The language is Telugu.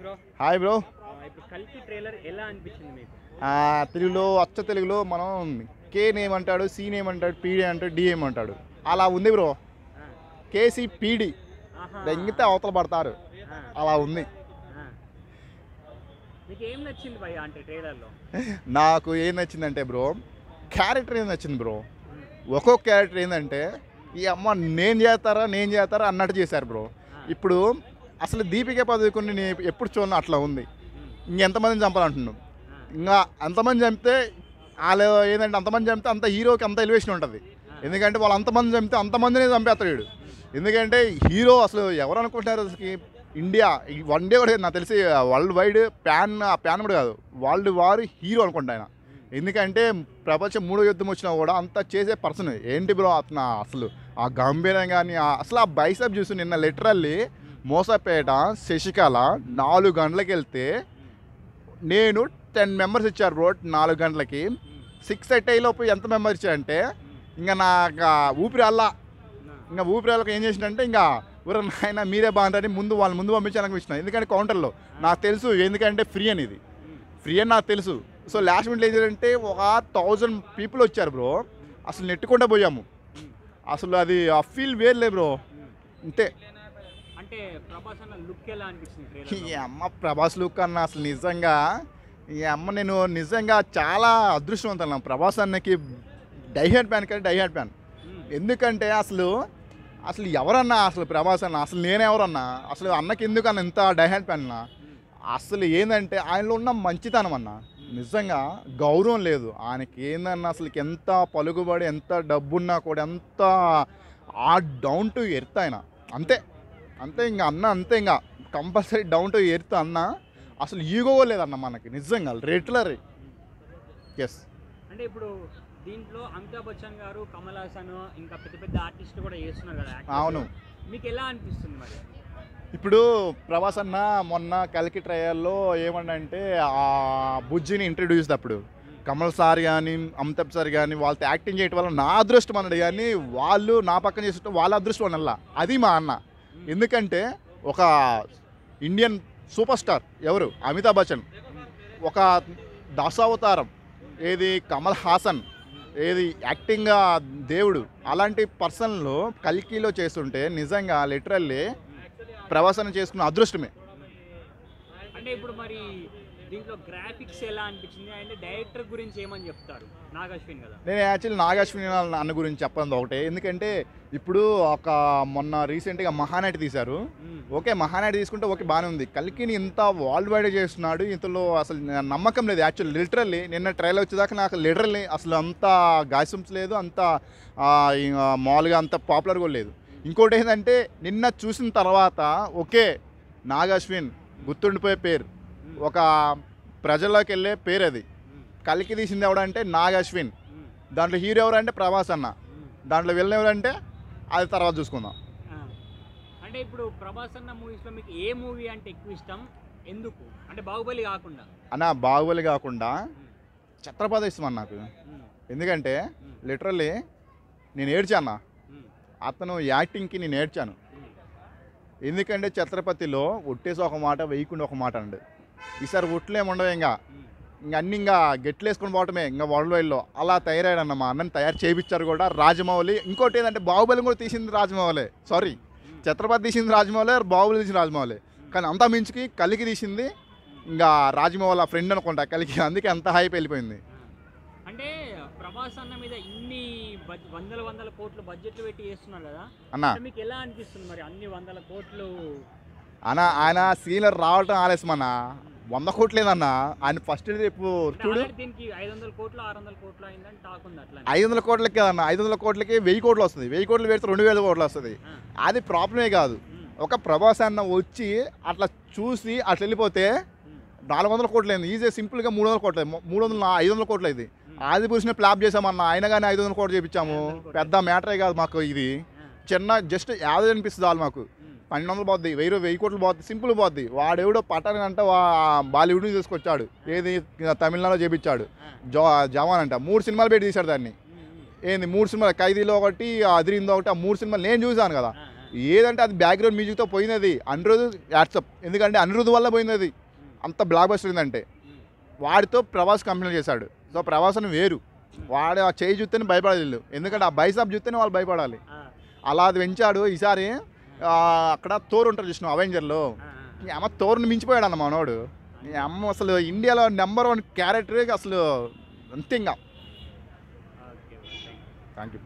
బ్రో. Hi bro. ఇప్పుడు కల్కి ట్రైలర్ ఎలా అనిపించింది మీకు? తెలుగులో అచ్చ తెలుగులో మనం కే నేమ్ అంటాడు, సి నేమ్ అంటాడు, పీడీ అంటాడు, డిఎం అంటాడు. అలా ఉంది బ్రో. కేసీ పీడీ దెంగితే అవతల పడతారు, అలా ఉంది. మీకు ఏం నచ్చింది భయ్య అంటే ట్రైలర్లో? నాకు ఏం నచ్చిందంటే బ్రో, క్యారెక్టర్ ఏం నచ్చింది బ్రో. ఒక్కొక్క క్యారెక్టర్ ఏంటంటే ఈ అమ్మ నేను చేస్తారా అన్నట్టు చేశారు బ్రో. ఇప్పుడు అసలు దీపిక పదుకొని నేను ఎప్పుడు చూడను అట్లా ఉంది. ఇంకెంతమందిని చంపాలంటున్నాను, ఇంకా అంతమంది చంపితే వాళ్ళు ఏంటంటే అంతమంది చంపితే అంత హీరోకి అంత ఎలివేషన్ ఉంటుంది. ఎందుకంటే వాళ్ళు అంతమంది చంపితే అంతమందినే చంపేస్తాడు వీడు. ఎందుకంటే హీరో అసలు ఎవరు అనుకుంటున్నారు అసలు ఇండియా వన్ డే కూడా నాకు తెలిసి వరల్డ్ వైడ్ ప్యాన్ కూడా కాదు, వరల్డ్ వార్ హీరో అనుకుంటా ఆయన. ఎందుకంటే ప్రపంచం మూడో యుద్ధం వచ్చినా కూడా అంత చేసే పర్సన్ ఏంటి బ్రో అతను. అసలు ఆ గంభీరం కానీ అసలు ఆ బైసప్ చూసి నిన్న లిటరల్లీ మోసపేట శశికళ 4 గంటలకు వెళ్తే నేను 10 మెంబర్స్ ఇచ్చారు బ్రో. 4 గంటలకి 6:30 లోపు ఎంత మెంబర్స్ ఇచ్చారంటే ఇంకా నాకు ఊపిరి అల్లా. ఇంకా ఊపిరి అల్లకి ఏం చేసినంటే ఇంకా ఆయన మీరే బాగుంటారని వాళ్ళ ముందు పంపించాలని ఇచ్చిన. ఎందుకంటే కౌంటర్లో నాకు తెలుసు, ఎందుకంటే ఫ్రీ అనేది ఫ్రీ అని నాకు తెలుసు. సో లాస్ట్ మినిట్లో ఏం చేయాలంటే ఒక 1000 పీపుల్ వచ్చారు బ్రో. అసలు నెట్టుకుంటూ పోయాము. అసలు అది ఆ ఫీల్ వేర్లే బ్రో. అంతే. అంటే ప్రభాస్ అన్న లుక్ ఎలా అనిపించింది? ఈ అమ్మ ప్రభాస్ లుక్ అన్న అసలు నిజంగా ఈ అమ్మ నేను నిజంగా చాలా అదృష్టవంతున్నా ప్రభాస్ అన్నకి. డైహార్డ్ ఫ్యాన్ కానీ డైహార్డ్ ఫ్యాన్. ఎందుకంటే అసలు ఎవరన్నా అసలు ప్రభాస్ అన్న అసలు నేనెవరన్నా అసలు అన్నకి ఎందుకన్నా ఇంత డైహార్డ్ ఫ్యాన్ అన్నా. అసలు ఏంటంటే ఆయనలో ఉన్న మంచితనం అన్న, నిజంగా గౌరవం లేదు ఆయనకి. ఏందన్నా అసలు ఎంత పలుకుబడి ఎంత డబ్బున్నా కూడా ఎంత ఆ డౌన్ టు ఎర్త్ ఆయన. అంతే ఇంకా అన్న అంతే, ఇంకా కంపల్సరీ డౌన్ టు ఎర్త్ అన్న. అసలు ఈగో లేదన్న మనకి నిజంగా రెట్లరీ. ఎస్. అంటే ఇప్పుడు దీంట్లో అమితాబ్ బచ్చన్ గారు, కమల్ హాసన్ ఇంకా పెద్ద పెద్ద ఆర్టిస్టులు కూడా చేస్తున్నారు కదా. అవును. మీకు ఎలా అనిపిస్తుంది మరి? ఇప్పుడు ప్రభాస్ అన్న మొన్న కల్కి ట్రయల్లో ఏమన్నంటే ఆ బుజ్జిని ఇంట్రడ్యూస్ అప్పుడు కమల్ సార్ కానీ అమితాబ్ సార్ కానీ వాళ్ళతో యాక్టింగ్ చేయటం వల్ల నా అదృష్టం అన్నాడు, కానీ వాళ్ళు నా పక్కన చేస్తుంటే వాళ్ళ అదృష్టం అనల్లా. అది మా అన్న. ఎందుకంటే ఒక ఇండియన్ సూపర్ స్టార్ ఎవరు అమితాబ్ బచ్చన్, ఒక దశావతారం ఏది కమల్ హాసన్, ఏది యాక్టింగ్గా దేవుడు, అలాంటి పర్సన్లు కల్కిలో చేస్తుంటే నిజంగా లిటరల్లీ ప్రవాసన చేసుకున్న అదృష్టమే. అంటే ఇప్పుడు మరి దీంట్లో గ్రాఫిక్స్ ఎలా అనిపించింది? అంటే డైరెక్టర్ గురించి ఏమని చెప్తారు? నాగశ్విన్ కదా. నేను యాక్చువల్లీ నాగశ్విన్ అన్న గురించి చెప్పండి ఒకటే. ఎందుకంటే ఇప్పుడు ఒక మొన్న రీసెంట్గా మహానటి తీశారు. ఓకే, మహానటి తీసుకుంటే ఓకే బాగానే ఉంది. కల్కిని ఇంత వరల్డ్ వైడ్ చేస్తున్నాడు, ఇంతలో అసలు నమ్మకం లేదు. యాక్చువల్లీ లిటరల్లీ నిన్న ట్రైలర్ వచ్చేదాకా నాకు లిటరల్లీ అసలు అంత గాసిమ్స్ లేదు, అంత మామూలుగా అంత పాపులర్ కూడా లేదు. ఇంకోటి ఏంటంటే నిన్న చూసిన తర్వాత ఓకే నాగశ్విన్ గుర్తుండిపోయే పేరు, ఒక ప్రజల్లోకి వెళ్ళే పేరు. అది కల్కి తీసింది ఎవడంటే నాగశ్విన్. దాంట్లో హీరో ఎవరంటే ప్రభాస్ అన్న. దాంట్లో వెళ్ళిన ఎవరంటే అది తర్వాత చూసుకుందాం. అంటే ఇప్పుడు ప్రభాస్ అన్న మూవీస్లో మీకు ఏ మూవీ అంటే ఎక్కువ ఇష్టం? ఎందుకు అంటే బాహుబలి కాకుండా? అన్న బాహుబలి కాకుండా ఛత్రపతి ఇష్టం అన్న నాకు. ఎందుకంటే లిటరల్లీ నేను ఏడ్చాను అతను యాక్టింగ్కి, నేను ఏడ్చాను. ఎందుకంటే ఛత్రపతిలో ఒట్టేసి ఒక మాట వేయకుండా ఒక మాట అండి. ఈసారి ఒట్లు ఏమి ఉండవు, ఇంకా అన్నీ ఇంకా గెట్లు వేసుకొని పోవటమే ఇంకా వరల్డ్ వైడ్లో. అలా తయారయ్యాడన్న మా అన్నని తయారు చేయించారు కూడా రాజమౌళి. ఇంకోటి ఏంటంటే బాహుబలి కూడా తీసింది రాజమౌళి, సారీ ఛత్రపతి తీసింది రాజమౌళి, బాహుబలి తీసింది రాజమౌళి. కానీ అంతా మించుకి కలికి తీసింది ఇంకా రాజమౌళి ఫ్రెండ్ అనుకుంటా కలికి. అందుకే అంత హైప్ వెళ్ళిపోయింది. అంటే ప్రభాస్ అన్న మీద ఇన్ని వందల కోట్లు బడ్జెట్లు పెట్టి చేస్తున్నారు కదా అన్న, మీకు ఎలా అనిపిస్తుంది మరి? అన్ని 100 కోట్లు అన్న ఆయన సీనియర్ రావటం ఆలస్యం అన్న. 100 కోట్లు లేదన్న ఆయన ఫస్ట్ రేపు చూడు. దీనికి 500 కోట్లు 600 కోట్లు అయిందని టాక్ ఉంది. అట్లా 500 కోట్లకి కదన్న, 500 కోట్లకి 1000 కోట్లు వస్తుంది. 1000 కోట్లు పెడితే 2000 కోట్లు వస్తుంది. అది ప్రాబ్లమే కాదు. ఒక ప్రభాస్ అన్న వచ్చి అట్లా చూసి అట్లా వెళ్ళిపోతే 400 కోట్లు అయింది. ఈజీ సింపుల్గా 300 కోట్లు, 500 కోట్లు అయింది. ఆది పురుషుని ప్లాప్ చేసామన్న, ఆయన కానీ 500 కోట్లు చేయించాము. పెద్ద మ్యాటరే కాదు మాకు. ఇది చిన్న జస్ట్ యావరేజ్ అనిపిస్తుంది వాళ్ళు మాకు. 1200 పోద్ది, 1000 కోట్లు పోద్ది, సింపుల్ పోద్ది. వాడెవడో పట్టాని అంటే బాలీవుడ్ని తీసుకొచ్చాడు, ఏది తమిళనాడులో చేపించాడు. జవాన్ అంట 3 సినిమాలు పెట్టి తీశాడు దాన్ని. ఏంది 3 సినిమాలు, ఖైదీలో ఒకటి, అదిరిందో ఒకటి. ఆ 3 సినిమాలు నేను చూశాను కదా. ఏదంటే అది బ్యాక్గ్రౌండ్ మ్యూజిక్తో పోయినది అనిరుద్ యాడ్సప్, ఎందుకంటే అనిరుద్ వల్ల పోయినది అంత బ్లాక్ బస్టర్ ఏంటంటే. వాడితో ప్రభాస్ కంపెనీ చేశాడు. సో ప్రభాస్ అని వేరు, వాడు ఆ చేయి చూస్తేనే భయపడాలి, ఎందుకంటే ఆ బైసాప్ చూస్తేనే వాళ్ళు భయపడాలి. అలా అది పెంచాడు. ఈసారి అక్కడ థోర్ ఉంటారు చూసిన అవెంజర్లో, ఈ అమ్మ థోర్ని మించిపోయాడు అన్న మనోడు. ఈ అమ్మ అసలు ఇండియాలో నెంబర్ 1 క్యారెక్టర్ అసలు అంతే. ఇంకా థ్యాంక్ యూ.